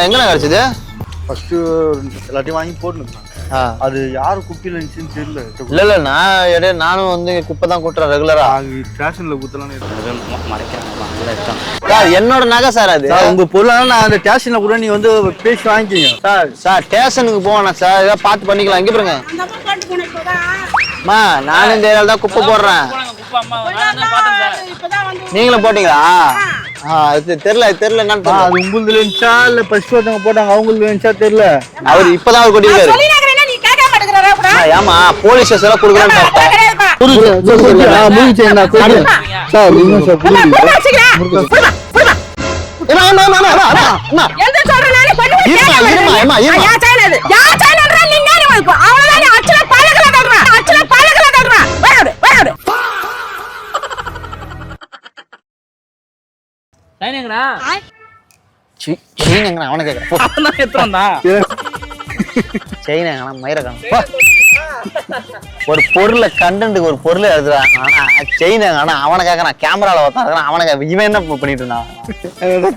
எங்கண்ணா கிடைச்சது? ஃபர்ஸ்ட் எல்லாத்தையும் வாங்கி போட்டுருந்தாங்க. அது யாரு குப்பையில இருந்துச்சுன்னு தெரியல. இல்ல நானும் வந்து குப்பை தான் கூட்டுறேன் ரெகுலரா. ஸ்டேஷன்ல குத்தலான்னு சார் என்னோட நகை சார் அது. உங்க பொருளால நான் அந்த ஸ்டேஷன்ல கூட நீ வந்து பேசி வாங்கிக்கிங்க. சார் ஸ்டேஷனுக்கு போவேண்ணா சார், ஏதாவது பார்த்து பண்ணிக்கலாம். இங்க பாருங்க அம்மா, நானும் இந்த ஏரியால தான் குப்பை போடுறேன். நீங்களும் போட்டீங்களா? தெரியல என்னன்னு. அது உங்களுதுல இருந்துச்சா இல்ல ஃபர்ஸ்ட் ஒருத்தவங்க போட்டாங்க அவங்களுக்கு இருந்துச்சா தெரியல. அவர் இப்பதான் அவர் கொட்டிருக்காரு. ஏமா போலீஸ் ஸ்டேஷன்ல குடுக்கலாம்னு அவனை கேட்கறேன். ஒரு பொருளை கண்டென்ட்டுக்கு ஒரு பொருளை எழுதுறாங்க. ஆனா செயின் ஆனா அவனை கேட்கறான். கேமரால பார்த்தான் அவனை இவன் என்ன பண்ணிட்டு இருந்தான்?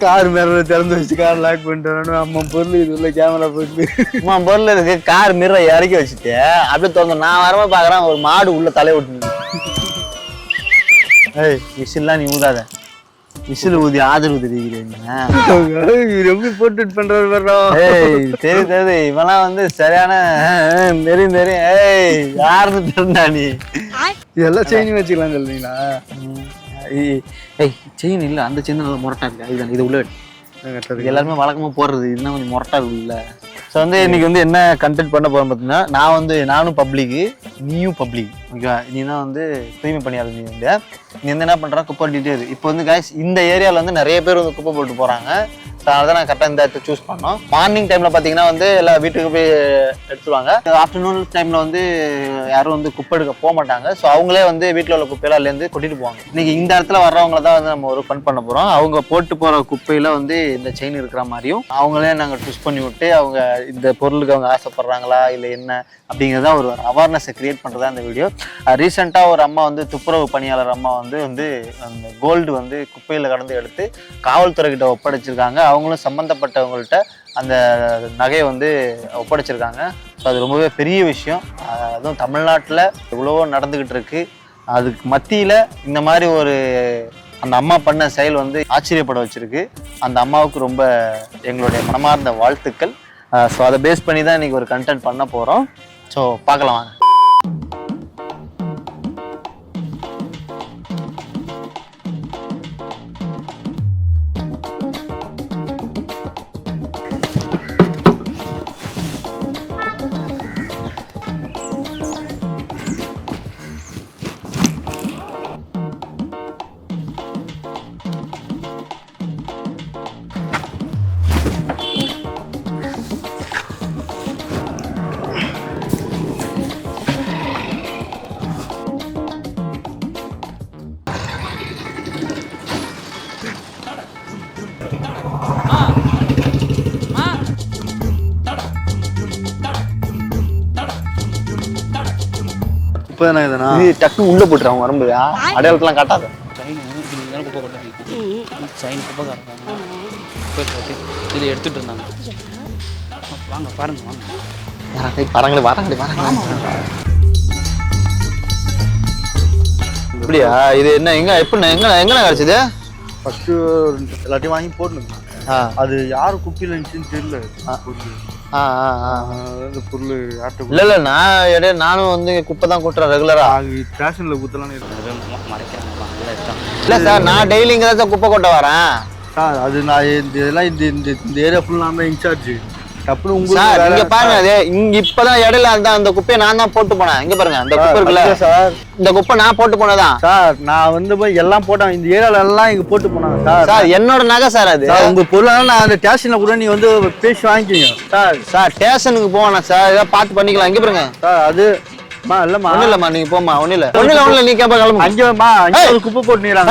கார் மேல திறந்து வச்சு கார் லாக் பண்ணிட்டு அம்மா பொருள் இது உள்ள கேமரா போயிட்டு அம்மா பொருள் இருக்கு. கார் மிரரை இறக்கி வச்சுட்டு அப்படியே திறந்து நான் வரமா பாக்குறேன் ஒரு மாடு உள்ள தலையை விட்டு. ஏய் விசில்லாம் நீ ஊதாத. விசில் ஊதி ஆதரவு தெரிவிக்கிறீங்க. தெரியுது இவெல்லாம் வந்து சரியான தெரியும். ஏய் யாருன்னு தெரிஞ்சா நீ இதெல்லாம் செயின் வச்சுக்கலாம் சொல்றீங்களா? ஏய் செயின் இல்ல, அந்த செயின் நல்லா முரட்டா இருக்கு. இதுதான் இது உள்ள எல்லாருமே வழக்கமா போடுறது. இதுதான் கொஞ்சம் முரட்டா இருக்கு இல்ல. ஸோ வந்து இன்னைக்கு வந்து என்ன கண்டென்ட் பண்ண போறோம் பார்த்தீங்கன்னா, நானும் பப்ளிக்கு, நீயும் பப்ளிக். ஓகேவா? நீ தான் வந்து தூய்மை பணியாளர். நீ வந்து என்ன பண்ற குப்பை போட்டுட்டே இருக்கு. இப்போ வந்து கைஸ் இந்த ஏரியாவில் வந்து நிறைய பேர் வந்து குப்பை போட்டு போறாங்க. ஸோ அதனால நான் கரெக்டாக இந்த இடத்த சூஸ் பண்ணோம். மார்னிங் டைம்ல பார்த்தீங்கன்னா வந்து எல்லா வீட்டுக்கு போய் எடுத்துருவாங்க. ஆஃப்டர்நூன் டைம்ல வந்து யாரும் வந்து குப்பை எடுக்க போக மாட்டாங்க. ஸோ அவங்களே வந்து வீட்டில் உள்ள குப்பையெல்லாம் அதுலேருந்து கொட்டிட்டு போவாங்க. இன்னைக்கு இந்த இடத்துல வர்றவங்கள தான் வந்து நம்ம ஒரு ஃபன் பண்ண போறோம். அவங்க போட்டு போற குப்பையில வந்து இந்த செயின் இருக்கிற மாதிரியும் அவங்களே நாங்கள் ட்விஸ்ட் பண்ணி விட்டு அவங்க இந்த பொருளுக்கு அவங்க ஆசைப்படுறாங்களா இல்லை என்ன அப்படிங்கிறத ஒரு அவேர்னஸை கிரியேட் பண்ணுறதா இந்த வீடியோ. ரீசெண்டாக ஒரு அம்மா வந்து துப்புரவு பணியாளர் அம்மா வந்து அந்த கோல்டு வந்து குப்பையில் கடந்து எடுத்து காவல்துறைக்கிட்ட ஒப்படைச்சிருக்காங்க. அவங்களும் சம்மந்தப்பட்டவங்கள்ட்ட அந்த நகையை வந்து ஒப்படைச்சிருக்காங்க. ஸோ அது ரொம்பவே பெரிய விஷயம். அதுவும் தமிழ்நாட்டில் எவ்வளவோ நடந்துக்கிட்டு இருக்கு. அதுக்கு மத்தியில் இந்த மாதிரி ஒரு அந்த அம்மா பண்ண செயல் வந்து ஆச்சரியப்பட வச்சிருக்கு. அந்த அம்மாவுக்கு ரொம்ப எங்களுடைய மனமார்ந்த வாழ்த்துக்கள். ஸோ அதை பேஸ் பண்ணி தான் இன்னைக்கு ஒரு கண்டென்ட் பண்ண போகிறோம். ஸோ பார்க்கலாம் வாங்க. டக்கு உள்ள போட்டுறாங்க வரம்பு அடையாளத்தெல்லாம் காட்டாத. இதை எடுத்துட்டு இருந்தாங்க. வாங்க பாருங்க வாங்க. இப்படியா? இது என்ன எங்க கிடைச்சது? ஃபர்ஸ்ட் எல்லாத்தையும் வாங்கி போட்டுருந்தாங்க. அது யாரு குப்பையில இருந்துச்சுன்னு தெரியல. பொருள் இல்ல நானும் வந்து குப்பை தான் கூட்டுறேன் ரெகுலரா. ஸ்டேஷன்ல குத்தலான்னு இல்ல சார், நான் டெய்லி இங்க தான் குப்பை கொட்ட வரேன் சார். அது நான் இதெல்லாம் இந்த ஏரியா ஃபுல் நான் தான் இன்சார்ஜ். சார் இங்க பாருங்க, இப்பதான் இடையில அந்த குப்பையை நான் தான் போட்டு போனேன். இங்க பாருங்க அந்த குப்பை இருக்குல்ல சார், இந்த குப்பை நான் போட்டு போனதான் சார். நான் வந்து போய் எல்லாம் போட்டேன். இந்த ஏரியால எல்லாம் இங்க போட்டு போனாங்க சார். சார் என்னோட நகை சார் அது. உங்க பொருளால நான் அந்த ஸ்டேஷன்ல கூட நீ வந்து பேசி வாங்கிக்கிங்க சார். ஸ்டேஷனுக்கு போவேன் சார், ஏதாவது பார்த்து பண்ணிக்கலாம். இங்க பாருங்க சார். அது இல்லம்மா ஒண்ணு இல்லம்மா, நீங்க போமா. ஒண்ணு இல்ல நீ கேப்ப கிளம்பு. அங்கேமா ஒரு குப்பை போட்டுறாங்க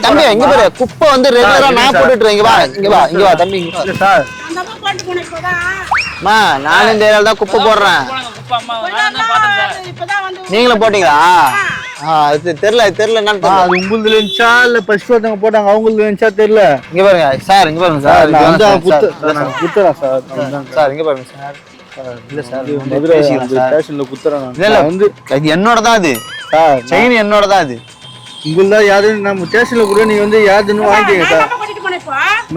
தம்பி. இங்க பாரு, குப்பை வந்து ரெகுலரா நான் போட்டுட்டு இங்க வா தம்பி. சார் நானும் இந்த ஏரியால தான் குப்பை போடுறேன். நீங்களும் போட்டீங்களா? அது தெரியல என்னன்னு அது உங்களுதுல இருந்துச்சா இல்ல ஃபர்ஸ்ட் ஒருத்தவங்க போட்டாங்க அவங்களுது இருந்துச்சா தெரியல. இங்க பாருங்க சார், இங்க பாருங்க சார், நான் வந்து குத்துறேன் சார். சார் இங்க பாருங்க சார். இல்ல சார், மதுரை ஸ்டேஷன்ல குத்துறேன். இல்ல வந்து இது என்னோட தான், அது செயின் என்னோட தான். அது உங்களதா யாரு நம்ம ஸ்டேஷன்ல கூட நீங்க வந்து யாருன்னு வாங்கிட்டீங்க சார்.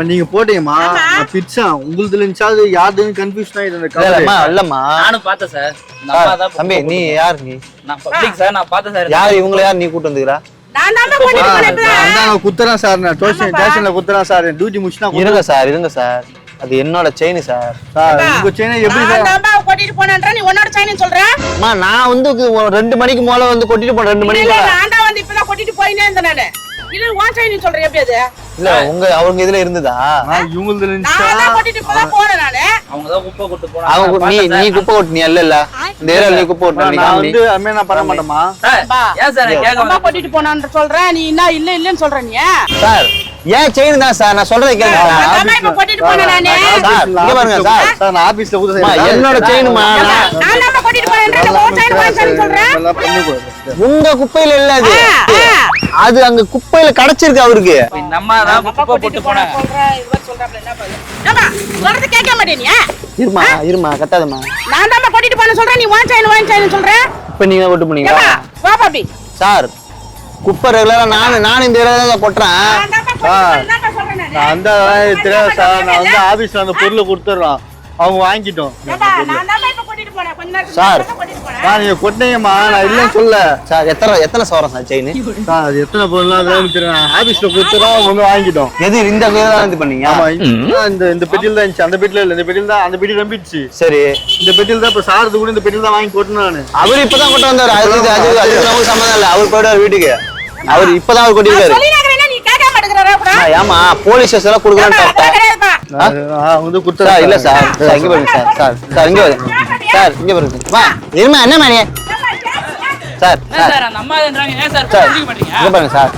நீங்க போட்டீங்கம்மா, நான் பிச்சேன். உங்களுதுல இருந்துச்சா அது யாருன்னு கன்ஃபியூஷன் ஆயிடுது அந்த கவலை. இல்லம்மா, நானும் பார்த்தேன் சார். தம்பி நீ யார்? நீ நான் பப்ளிக் சார், நான் பார்த்தேன் சார். யார் இவங்கள? யார் நீ கூட்டு வந்துக்கிறா? நான் குத்துறேன் சார், நான் ஸ்டேஷன்ல குத்துறேன் சார். டியூட்டி முடிச்சுனா இருங்க சார், அது என்னோட செயின் சார். உங்க செயின் எப்படி சார் கொட்டிட்டு போனேன்ற நீ உன்னோட செயின் சொல்ற? அம்மா நான் வந்து 2 மணிக்கு மேல வந்து கொட்டிட்டு போறேன். 2 மணிக்கு மேல நான் வந்து இப்பதான் கொட்டிட்டு போயினே இருந்தேன் நானு. இது உன் செயின் சொல்ற எப்படி அது? இல்ல அவங்க இதுல இருந்ததா? இவங்களுதுல இருந்துச்சா? நான் தான் கொட்டிட்டு இப்பதான் போறேன் நானு. அவங்க தான் குப்பை கொட்டு போறாங்க. நீ குப்பை கொட்டினியா? இல்ல இந்த ஏரியால நீ குப்பை கொட்டினா? நான் வந்து அம்மே நான் பண்ண மாட்டேமா. ஏன் சார் கேட்க அம்மா கொட்டிட்டு போனான்னு சொல்ற, நீ என்ன இல்லன்னு சொல்ற நீ? சார் ஏன் செயின் தான் சார், நான் சொல்றதை கேளுங்க. அம்மா இப்ப கொட்டிட்டு போனே நானு. சார் இங்க பாருங்க சார், நான் ஆபீஸ்ல ஊத என்னோட செயின்மா. நான் தான் கொட்டிட்டு போறேன்ற உன் செயின் சொல்ற? எல்லாம் பண்ணி போறேன். உங்க குப்பையில இல்ல அது. அது அங்க குப்பையில கிடைச்சிருக்கு அவருக்கு. நம்ம தான் குப்பை போட்டு போனாங்க. சொல்ற இவர் சொல்றாப்ல என்ன பாரு. ஏமா சொல்றது கேட்க மாட்டேனியா? இருமா கத்தாதம்மா. நான் தான் கொட்டிட்டு போன சொல்றேன், நீ உன் செயின் சொல்ற? இப்ப நீங்க கொட்டு போனீங்களா? ஏமா வா பாப்பி. சார் குப்பை ரெகுலரா நான் இந்த ஏரியால தான் கொட்டுறேன். நான் அந்த தெரியாது சார். நான் வந்து ஆபீஸ்ல அந்த பொருளை கொடுத்துறோம், அவங்க வாங்கிட்டோம். சார் நீங்க கொட்டினீங்கம்மா, நான் இல்லைன்னு சொல்ல. சார் எத்தனை சவரம் சார் செயின்? சார் அது எத்தனை பொருள் தெரியும், ஆபீஸ்ல கொடுத்துறோம், அவங்க வந்து வாங்கிட்டோம். எது இந்த இது பண்ணீங்க? ஆமா, இந்த பெட்டியில் தான் இருந்துச்சு. அந்த பெட்டியில இல்ல, இந்த பெட்டியில் தான். அந்த பெட்டி நம்பிடுச்சு. சரி, இந்த பெட்டியில் தான் இப்ப சாரது கூட இந்த பெட்டியில் தான் வாங்கி கொட்டினேன் நானு. அவர் இப்பதான் கொண்டு வந்தாரு. அது நமக்கு சம்மந்தம் இல்ல. அவர் போயிடுவார் வீட்டுக்கு. அவர் இப்பதான் அவர் கொட்டிருக்காரு. ஏமா போலீஸ் ஸ்டேஷன்ல குடுக்கறான்னு வந்து குடுத்தா இல்ல சார். இங்க பாருங்க சார். இங்க சார், இங்க பாருங்க. வா இருமா, என்ன மாதிரி சார்? சார் அந்த அம்மா என்னறாங்க? ஏன் சார் புரிஞ்சிக்க மாட்டீங்க? இங்க பாருங்க சார்.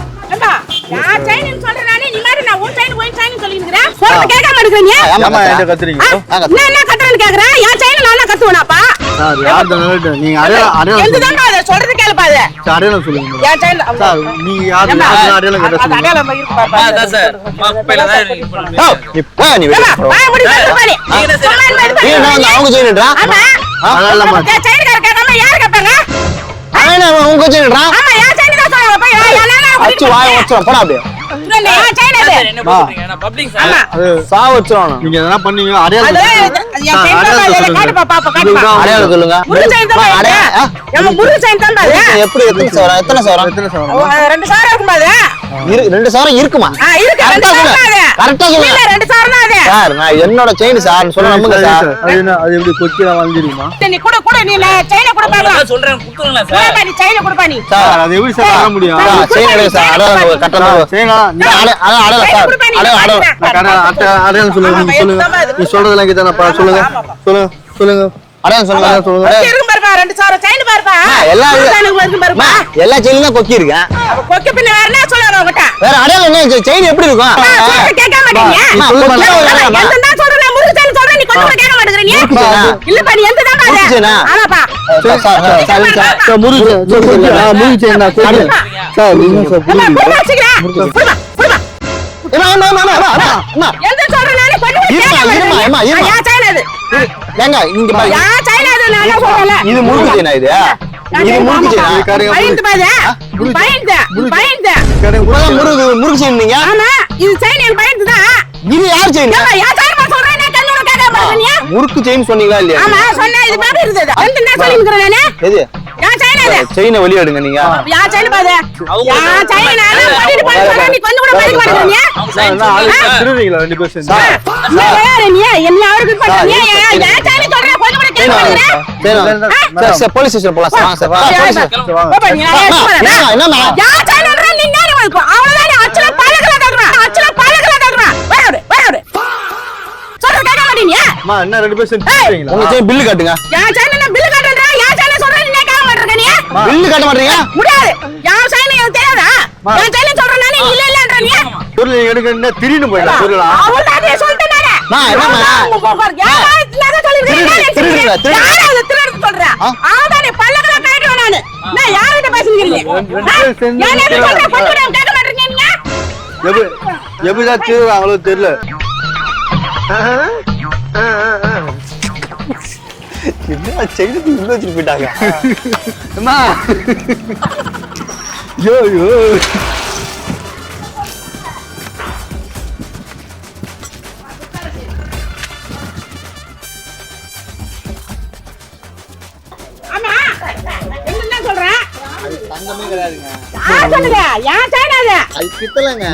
நான் செயின் சொல்றேன் நானே, நீ மாதிரி நான் உன் செயின் போய் செயின் சொல்லிங்கறேன். சொல்றது கேட்க மாட்டேங்கறீங்க. ஆமா என்ன கத்துறீங்க? என்ன கத்துறேன்னு கேக்குறேன். என் செயின் நான் கத்துவனாப்பா? சார் யார் தான் நீங்க அடையாளம் எதுதான் அத சொல்றது கேளுப்பா. அது அடையாளம் சொல்லுங்க என் செயின் சார். நீங்க யார் அடையாளம் கேட்ட சொல்லுங்க. அடையாளம் இருக்கு பாப்பா. அதான் சார் குப்பையில தான் இருக்கு பண்ணுங்க. இப்போ நீ வாய மூடி பாரு. அவங்க செயின்டா? ஆமா அதெல்லாம் என் செயின் கேட்காம யார் கேட்பாங்க? உங்க செயின்டா? ஆமா என் செயின் தான் சொல்றாங்க. போய் அச்சு வாய வச்சுறோம். போடா அப்படியே. என் செயின் அது. சார் என்ன பண்றீங்க? நான் பப்ளிக் சார். அது சா வச்சுறோம். நீங்க எதனா பண்ணீங்க அடையாளம் அது என் செயின் தான் காட்டு பாப்பா காட்டுப்பா. அடையாளம் சொல்லுங்க. முரு செயின் தான் பாரு. நம்ம முரு செயின் தான் பாரு. எப்படி எத்தனை சவரம்? எத்தனை சவரம்? 2 சாரம் இருக்கும் பாரு. 2 சவரம் இருக்குமா? இருக்கு. 2 சாரம் தான் அது. கரெக்ட்டா சொல்லுங்க. இல்ல 2 சாரம் தான் அது. சார் நான் என்னோட செயின் சார் சொல்ல நம்புங்க சார். அது எப்படி கொச்சில வாங்கிடுமா? நீ கூட நீ செயினை கூட பாக்கலாம். நான் சொல்றேன் குடுத்துறேன் சார். போடா நீ செயினை கூட நீ. சார் அது எப்படி சார் வர முடியும்? செயின் எடுங்க சார். அடையாளம் கட்டணும். செய்யனா அடையாளம் சார். அடையாளம் சொல்லுங்க. நீங்க சொல்லுங்க. நீ சொல்றதெல்லாம் கேட்டானப்பா. சொல்லுங்க சொல்லுங்க. அடையாளம் சொல்லுங்க. இருக்கு பாருப்பா 2 சாரம் செயின் பாருப்பா. எல்லா இருக்கு பாருப்பா. எல்லா செயினும் தான் கொக்கி இருக்கேன். கொக்க பின்ன வேற என்ன சொல்றாங்க உங்கட்ட? வேற அடையாளம் என்ன? செயின் எப்படி இருக்கும்? சொல்றது கேட்க மாட்டீங்க. எந்ததான் சொல்றேன் நான் முருகு செயின் சொல்றேன், நீ கொஞ்சம் கேட்க மாட்டேங்கற நீ. இல்லப்பா நீ எந்ததான் பாரு. ஆமாப்பா. சார் முருகு செய்யனா கொடு. சார் நீங்க சார் புடி வச்சுக்கிறேன். புடிமா. எந்த சொல்றேன் நானே கொஞ்சம் கேட்க மாட்டேங்கற. யா செயின் அது. ஏங்க இங்க பாருங்க. யா செயின் அது நான் சொல்றேன். இது முருகு செயினா இது? இது முருகு செயினா? பயந்து பாரு. பயந்து. முருகு செயின் நீங்க? ஆமா இது செயின் என் பயந்து தான். இது யார் செயின்? யா செயின் நான் சொல்றேன் நான் கண்ணோட கேட்க மாட்டேங்கற. முருக்கு செயின் சொன்னீங்களா இல்லையா? ஆமா சொன்னா இது பாரு இருக்குது. வந்து என்ன சொல்லிங்கறேன் நானே? எது? யா செயின் அது. செயினை வெளிய எடுங்க நீங்க. யா செயின் பாரு. யா செயின் நான் பண்ணிட்டு போய் சொல்றேன், நீ கொஞ்சம் கூட படிக்க மாட்டேங்கற. சார் நான் ஆளு திருவீங்களா 2 பேர் சேர்ந்து? யார் நீ என்ன அவருக்கு பண்றீங்க? யா செயின் சொல்றேன் கொஞ்சம் கூட கேட்க மாட்டேங்கற. சார் போலீஸ் ஸ்டேஷன் போலாம் சார். வாங்க சார். பாப்பா நீ என்னமா? யா செயின் நீங்க அவ்வளவுதான். அச்சல பாலகல தள்ளுறா. சொல்றது கேட்க மாட்டீங்க. அம்மா என்ன 2 பேர் சேர்ந்து திருவீங்களா? உங்க செயின் பில்லு காட்டுங்க. யா செயின் நான் பில் கட்டறேன். யா செயின் சொல்றேன், நீ கேட்க மாட்டேங்கற நீ. பில்லு காட்ட மாட்டீங்க? முடியாது. யா செயின் எனக்கு தெரியாதா? யா செயின் சொல்றேன் நானே இல்ல இல்லன்ற நீ. பொருள் எடுக்கணும் திருடிட்டு போயிடலாம் பொருளா? அவள்தான் சொல்லிட்டேன் நானே. என்னமா? திருடுறது சொல்றேன். அவதான் பல்லகல கேட்டுவேன் நானு. நான் யார்கிட்ட பேசுறீங்க? மாட்டேங்கிறீங்க ஏன் எப்படி சொல்ற கொண்டு விட கேட்க மாட்டீங்க நீங்க எப்படிதான் திருடுறாங்களோ தெரியல. என்ன செயினுக்கு உள்ள வச்சுட்டு போயிட்டாங்க. அம்மா யோ யோ ஆமா என்ன சொல்றேன் தங்கமே கிடையாதுங்க. சொல்லுங்க ஏன் சைனா அது அது பித்தளைங்க.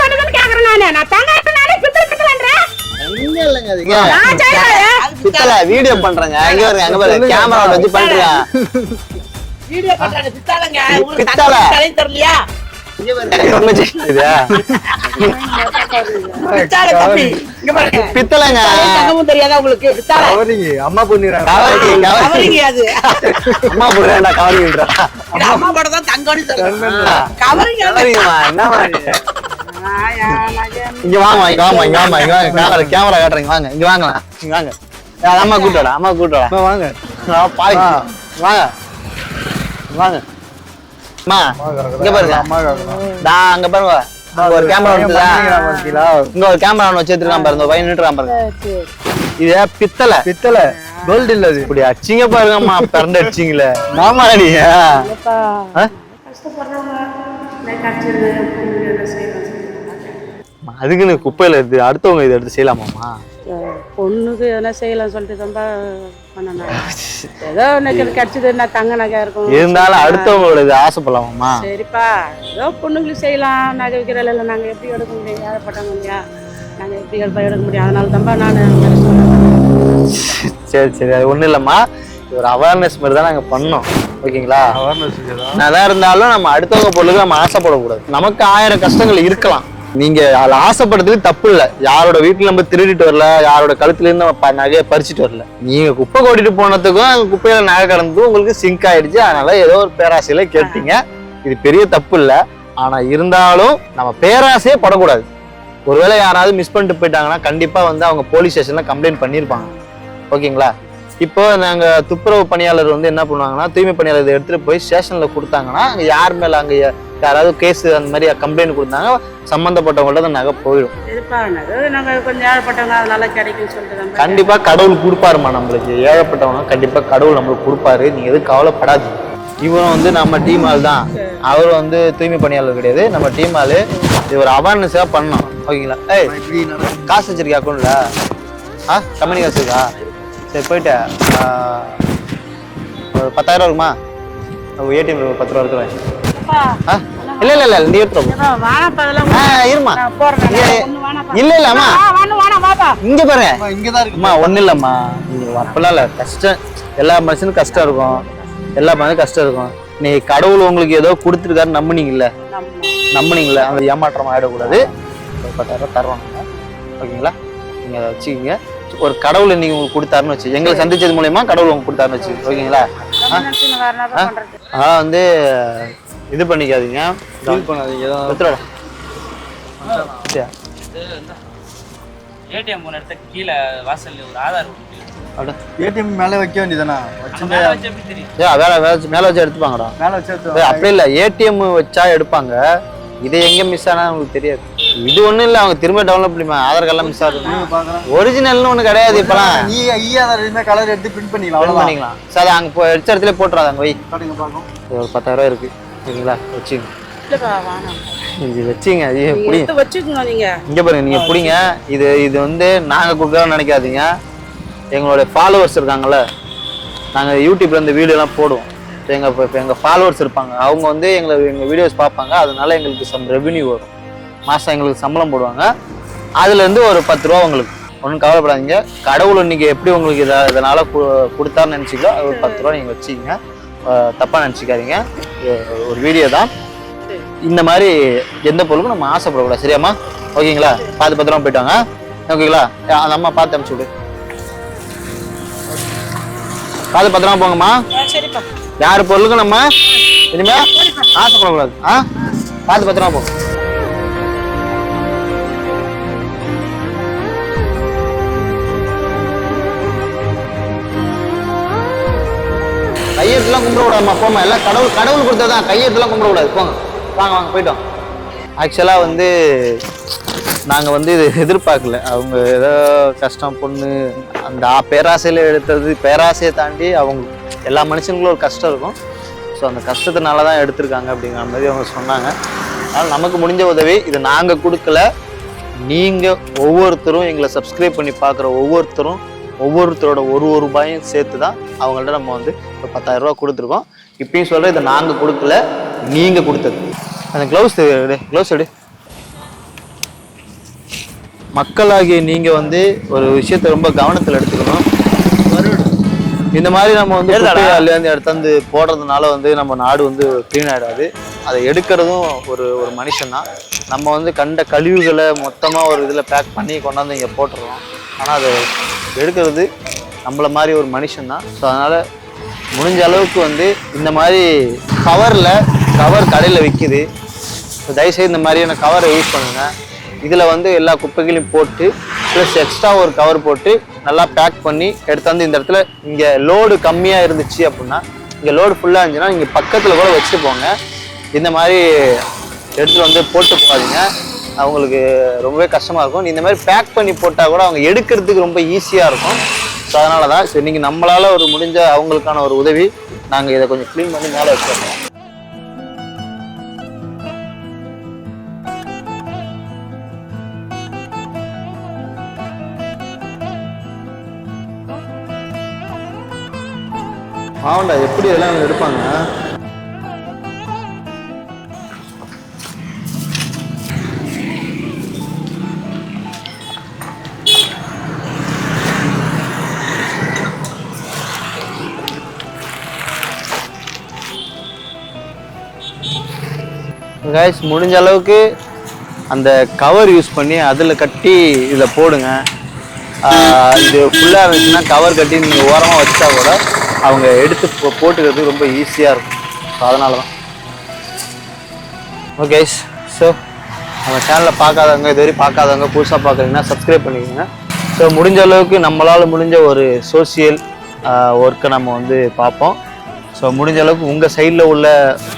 சொல்லுங்கன்னு கேக்குறேன் நான் தங்கனாலே பித்தளைன்றேன் அங்க இல்லங்க அது. நான் சைனா பித்தளை வீடியோ பண்றேங்க. அங்க பாருங்க அங்க பாருங்க கேமரா வச்சு பண்றீங்க. வீடியோ பண்றாங்க பித்தாளங்க உங்களுக்கு பித்தாளை. தலை தெரியலையா இங்க பாருங்க என்ன செய்யுது? பித்தாளை தம்பி இங்க பாருங்க பித்தளைங்க. தங்கமும் தெரியாதா உங்களுக்கு பித்தாளை கவரிங்க அம்மா பண்ணிடுறாங்க. கவரிங்க அது அம்மா போடுறேன்டா கவரிங்கன்றா. இது அம்மா கூட தான் தங்கம்னு சொல்றாங்க கவரிங்க கவரிங்கம்மா என்ன மாதிரி? இங்க வாங்க இங்க வாங்க இங்க வாங்க இங்க வாங்க கேமரா காட்டுறீங்க வாங்க இங்க வாங்க இங்க வாங்க. அம்மா கூட்டடா அம்மா கூட்டடா. அம்மா வாங்க பாய் வாங்க வாங்க. அம்மா இங்க பாருங்க. அம்மா கேக்குறோம். நான் அங்க பாருங்க அங்க ஒரு கேமரா வந்துதா? பாத்தீங்களா? இங்க ஒரு கேமரா ஒன்னு வச்சிருக்கான் பாருங்க. பையன் நின்னுறான் பாருங்க. இது பித்தளை. பித்தளை கோல்டு இல்ல அது. இப்படி அடிச்சிங்க பாருங்கம்மா. பிறந்து அடிச்சிங்களே மாமா நீங்க. அதுக்குன்னு குப்பையில இருந்து அடுத்தவங்க இதை எடுத்து செய்யலாமாம்மா? பொண்ணுக்கு எதனா செய்யலாம் சொல்லிட்டு ரொம்ப பண்ணேன். ஏதோ எனக்கு கிடைச்சது என்ன தங்க நகை இருக்கும் இருந்தாலும் அடுத்தவங்களோட இது ஆசைப்படலாமாம்மா? சரிப்பா ஏதோ பொண்ணுங்களுக்கு செய்யலாம். நகை வைக்கிறதில்ல இல்லை நாங்கள் எப்படி எடுக்க முடியும்? ஏழைப்பட்டவங்க இல்லையா நாங்கள் எப்படி எடுக்க முடியும்? அதனால தான்ப்பா நான் சரி சரி அது ஒன்றும் இல்லைம்மா. ஒரு அவேர்னஸ் மாதிரி தான் நாங்கள் பண்ணோம். ஓகேங்களா? நல்லா இருந்தாலும் நம்ம அடுத்தவங்க பொருளுக்கு நம்ம ஆசைப்படக்கூடாது. நமக்கு 1000 கஷ்டங்கள் இருக்கலாம். நீங்க அதில் ஆசைப்படுறதுக்கு தப்பு இல்லை. யாரோட வீட்டுல நம்ம திருடிட்டு வரல, யாரோட கழுத்துல இருந்து நம்ம நகையை பறிச்சுட்டு வரல. நீங்க குப்பை கொட்டிட்டு போனதுக்கும் அங்க குப்பையில நகை கடந்ததும் உங்களுக்கு சிங்க் ஆயிடுச்சு. அதனால ஏதோ ஒரு பேராசையில கேட்டீங்க. இது பெரிய தப்பு இல்லை. ஆனா இருந்தாலும் நம்ம பேராசையே படக்கூடாது. ஒருவேளை யாராவது மிஸ் பண்ணிட்டு போயிட்டாங்கன்னா கண்டிப்பா அவங்க போலீஸ் ஸ்டேஷன்ல கம்ப்ளைண்ட் பண்ணியிருப்பாங்க. ஓகேங்களா? இப்போ நாங்க துப்புரவு பணியாளர் என்ன பண்ணுவாங்கன்னா, தூய்மை பணியாளர் இதை எடுத்துட்டு போய் ஸ்டேஷன்ல கொடுத்தாங்கன்னா அங்க யார் மேல அங்க யாராவது கேஸ் அந்த மாதிரி கம்ப்ளைண்ட் கொடுத்தாங்க சம்பந்தப்பட்டவங்கள்ட்ட அந்த நகை போயிடும். சரிப்பா நகை நாங்கள் கொஞ்சம் ஏழைப்பட்டவங்க அதனால கிடைக்குன்னு சொல்லிட்டு கண்டிப்பா கடவுள் கொடுப்பாருமா நம்மளுக்கு. ஏழைப்பட்டவங்க கண்டிப்பா கடவுள் நம்மளுக்கு கொடுப்பாரு. நீங்க எதுவும் கவலைப்படாது. இவரும் நம்ம டீம் ஆள் தான். அவர் தூய்மை பணியாளர் கிடையாது. நம்ம டீம் ஆளு. இது ஒரு அவேர்னஸா பண்ணோம். ஓகேங்களா? ஏய் காசு வச்சிருக்கியா அக்கௌண்ட்ல? கம்பெனி காசு இருக்கா? சரி போயிட்டு ஒரு 10,000 இருக்குமா? ஏடிஎம்ல ஒரு 10 ரூபா எடுத்துருவேன். இல்ல இல்ல இல்ல நீ எடுத்துரும். இருமா இல்ல இல்ல அம்மா இங்க பாருங்க இங்கதான் இருக்கு. அம்மா ஒண்ணு இல்லம்மா. அப்பெல்லாம் இல்ல கஷ்டம். எல்லா மனுஷனுக்கும் கஷ்டம் இருக்கும். எல்லா மனுஷனுக்கும் கஷ்டம் இருக்கும். நீ கடவுள் உங்களுக்கு ஏதோ கொடுத்துருக்காரு நம்புனீங்கல்ல. அந்த ஏமாற்றம் ஆயிடக்கூடாது. 10,000 தருவாங்க. ஓகேங்களா? நீங்க அதை வச்சுக்கிங்க. ஒரு கடவுள் இன்னைக்கு உங்களுக்கு கொடுத்தாருன்னு வச்சு எங்களை சந்திச்சது மூலயமா கடவுள் உங்களுக்கு கொடுத்தாருன்னு வச்சு. ஓகேங்களா? இது பண்ணிக்காதீங்க. ஏடிஎம் போன இடத்த கீழே வாசல்ல ஒரு ஆதார் ஏடிஎம் மேல வைக்க வேண்டியதானா? மேல வச்சு எப்படி தெரியும்? மேல வச்சு எடுத்துப்பாங்கடா. மேல வச்சு அப்படி இல்ல ஏடிஎம் வச்சா எடுப்பாங்க. இது எங்க மிஸ் ஆனா உங்களுக்கு தெரியாது. இது ஒண்ணும் இல்ல. அவங்க திரும்ப டவுன்லோட் பண்ணிப்பாங்க. ஆதார் கார்டுலாம் மிஸ் ஆகுது. ஒரிஜினல்னு ஒண்ணு கிடையாது. இப்பலாம் கலர் எடுத்து பிரிண்ட் பண்ணிக்கலாம். சார் அங்க எடுத்த இடத்துல போட்டுறாங்க. அங்க வை ஒரு 10,000 இருக்கு. ஓகேங்களா? வச்சுங்க. இது வச்சுங்க. இங்க பாருங்க நீங்க புடிங்க. இது நாங்க கொடுக்கறோம்னு நினைக்காதீங்க. எங்களுடைய ஃபாலோவர்ஸ் இருக்காங்கல்ல, நாங்க யூடியூப்ல இந்த வீடியோ எல்லாம் போடுவோம். எங்க ஃபாலோவர்ஸ் இருப்பாங்க. அவங்க எங்க வீடியோஸ் பார்ப்பாங்க. அதனால எங்களுக்கு சம் ரெவென்யூ வரும். மாசம் எங்களுக்கு சம்பளம் போடுவாங்க. அதுல இருந்து ஒரு 10 ரூபா உங்களுக்கு. ஒன்றும் கவலைப்படாதீங்க. கடவுள் இன்னைக்கு எப்படி உங்களுக்கு இதனால கொடுத்தாருன்னு நினைச்சிக்கோ அது ஒரு 10 ரூபா நீங்க வச்சுக்கீங்க. தப்பா நினைச்சிக்காதீங்க. ஒரு வீடியோ தான். இந்த மாதிரி எந்த பொருளுக்கும் நம்ம ஆசைப்படக்கூடாது. சரியாம்மா? ஓகேங்களா? பார்த்து 10 ரூபா போயிட்டாங்க. ஓகேங்களா? அந்த அம்மா பார்த்து அனுப்பிச்சு விடு. பார்த்து 10 ரூபா போங்கம்மா. யார் பொருளுக்கும் நம்ம இனிமே ஆசைப்படக்கூடாது. பார்த்து 10 ரூபா போங்க. கை கையெழுத்துலாம் கும்பிடக்கூடாதுமா, போமா. எல்லாம் கடவுள் கொடுத்ததான், கையெழுத்துலாம் கும்பிடக்கூடாது, போங்க. வாங்க போயிட்டோம். ஆக்சுவலாக வந்து நாங்கள் வந்து இது எதிர்பார்க்கல. அவங்க ஏதோ கஷ்டம் பொண்ணு அந்த பேராசையில் எடுத்தது, பேராசையை தாண்டி அவங்க எல்லா மனுஷங்களும் ஒரு கஷ்டம் இருக்கும். ஸோ அந்த கஷ்டத்தினால தான் எடுத்திருக்காங்க அப்படிங்கிற மாதிரி அவங்க சொன்னாங்க. அதனால் நமக்கு முடிஞ்ச உதவி இது நாங்கள் கொடுக்கல, நீங்கள் ஒவ்வொருத்தரும் எங்களை சப்ஸ்கிரைப் பண்ணி பார்க்குற ஒவ்வொருத்தரோட ஒரு ரூபாயும் சேர்த்து தான் அவங்கள்ட்ட நம்ம வந்து இப்போ 10,000 ரூபா கொடுத்துருக்கோம். இப்பயும் சொல்கிறேன், இதை நாங்கள் கொடுக்கல, நீங்கள் கொடுத்தது. அந்த க்ளவுஸ் எடு. மக்களாகிய நீங்கள் வந்து ஒரு விஷயத்தை ரொம்ப கவனத்தில் எடுத்துக்கணும். இந்த மாதிரி நம்ம வந்து குப்பையாலேருந்து எடுத்து போடுறதுனால வந்து நம்ம நாடு வந்து க்ளீன் ஆகிடாது. அதை எடுக்கிறதும் ஒரு மனுஷன் தான். நம்ம வந்து கண்ட கழிவுகளை மொத்தமாக ஒரு இதில் பேக் பண்ணி கொண்டாந்து இங்கே போட்டுடுறோம். ஆனால் அதை எடுக்கிறது நம்மளை மாதிரி ஒரு மனுஷன் தான். ஸோ அதனால் முடிஞ்ச அளவுக்கு வந்து இந்த மாதிரி கவர் கடையில் விற்கிது. ஸோ தயவுசெய்து இந்த மாதிரியான கவரை யூஸ் பண்ணுங்கள். இதில் வந்து எல்லா குப்பைகளையும் போட்டு ப்ளஸ் எக்ஸ்ட்ரா ஒரு கவர் போட்டு நல்லா பேக் பண்ணி எடுத்தாந்து இந்த இடத்துல இங்கே லோடு கம்மியாக இருந்துச்சு அப்படின்னா, இங்கே லோடு ஃபுல்லாக இருந்துச்சுன்னா இங்கே பக்கத்தில் கூட வச்சுட்டு போங்க. இந்த மாதிரி எடுத்துகிட்டு வந்து போட்டு போகாதீங்க, அவங்களுக்கு ரொம்பவே கஷ்டமாக இருக்கும். இந்த மாதிரி பேக் பண்ணி போட்டால் கூட அவங்க எடுக்கிறதுக்கு ரொம்ப ஈஸியாக இருக்கும். ஸோ அதனால தான் சரி, நீங்கள் நம்மளால் ஒரு முடிஞ்ச அவங்களுக்கான ஒரு உதவி, நாங்கள் இதை கொஞ்சம் க்ளீன் பண்ணி மேலே வச்சுருக்கோம். ஆமாண்டா, எப்படி இதெல்லாம் எடுப்பாங்க? கைஸ், முடிஞ்ச அளவுக்கு அந்த கவர் யூஸ் பண்ணி அதில் கட்டி இதில் போடுங்க. இது ஃபுல்லாக இருந்துச்சுன்னா கவர் கட்டி நீங்கள் ஓரமாக வச்சா கூட அவங்க எடுத்து போட்டுக்கிறதுக்கு ரொம்ப ஈஸியாக இருக்கும். ஸோ அதனால தான். ஓகே, ஸோ நம்ம சேனலில் பார்க்காதவங்க, இதுவரை பார்க்காதவங்க, புதுசாக பார்க்குறீங்கன்னா சப்ஸ்கிரைப் பண்ணிக்கோங்க. ஸோ முடிஞ்ச அளவுக்கு நம்மளால் முடிஞ்ச ஒரு சோசியல் ஒர்க்கை நம்ம வந்து பார்ப்போம். ஸோ முடிஞ்ச அளவுக்கு உங்கள் சைடில் உள்ள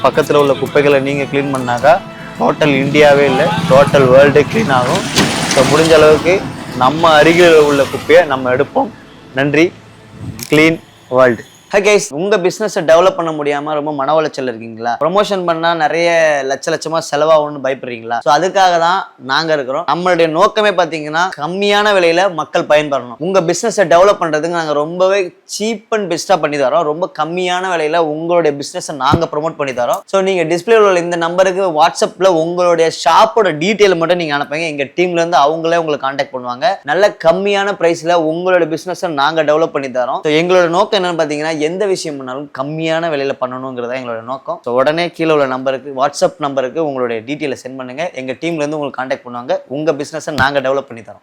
பக்கத்தில் உள்ள குப்பைகளை நீங்கள் க்ளீன் பண்ணாக்கா டோட்டல் இந்தியாவே இல்லை, டோட்டல் வேர்ல்டே க்ளீன் ஆகும். ஸோ முடிஞ்ச அளவுக்கு நம்ம அருகில் உள்ள குப்பையை நம்ம எடுப்போம். நன்றி. Clean world. ஹை கைஸ், உங்கள் பிஸ்னஸை டெவலப் பண்ண முடியாமல் ரொம்ப மன உளைச்சல் இருக்கீங்களா? ப்ரொமோஷன் பண்ணால் நிறைய லட்சமாக செலவாகும்னு பயப்படுறீங்களா? ஸோ அதுக்காக தான் நாங்கள் இருக்கிறோம். நம்மளுடைய நோக்கமே பார்த்தீங்கன்னா கம்மியான விலையில் மக்கள் பயன்பெறணும். உங்கள் பிஸ்னஸை டெவலப் பண்ணுறதுக்கு நாங்கள் ரொம்பவே சீப் அண்ட் பெஸ்ட்டாக பண்ணி தரோம். ரொம்ப கம்மியான விலையில் உங்களுடைய பிஸ்னஸை நாங்கள் ப்ரொமோட் பண்ணி தரோம். ஸோ நீங்கள் டிஸ்பிளே உள்ள இந்த நம்பருக்கு வாட்ஸ்அப்பில் உங்களுடைய ஷாப்போட டீட்டெயில் மட்டும் நீங்கள் அனுப்புங்க. எங்கள் டீம்லேருந்து அவங்களே உங்களுக்கு கான்டாக்ட் பண்ணுவாங்க. நல்ல கம்மியான ப்ரைஸில் உங்களோட பிஸ்னஸை நாங்கள் டெவலப் பண்ணி தரோம். ஸோ எங்களோட நோக்கம் என்னென்னு பார்த்தீங்கன்னா, எந்த விஷயம் பண்ணாலும் கம்மியான விலையில பண்ணணுங்கிறதா எங்களோட நோக்கம். ஸோ உடனே கீழே உள்ள நம்பருக்கு, வாட்ஸ்அப் நம்பருக்கு உங்களுடைய டீட்டெயிலை சென்ட் பண்ணுங்க. எங்க டீம்ல இருந்து உங்களுக்கு கான்டாக்ட் பண்ணுவாங்க. உங்க பிசினஸை நாங்க டெவலப் பண்ணி தரோம்.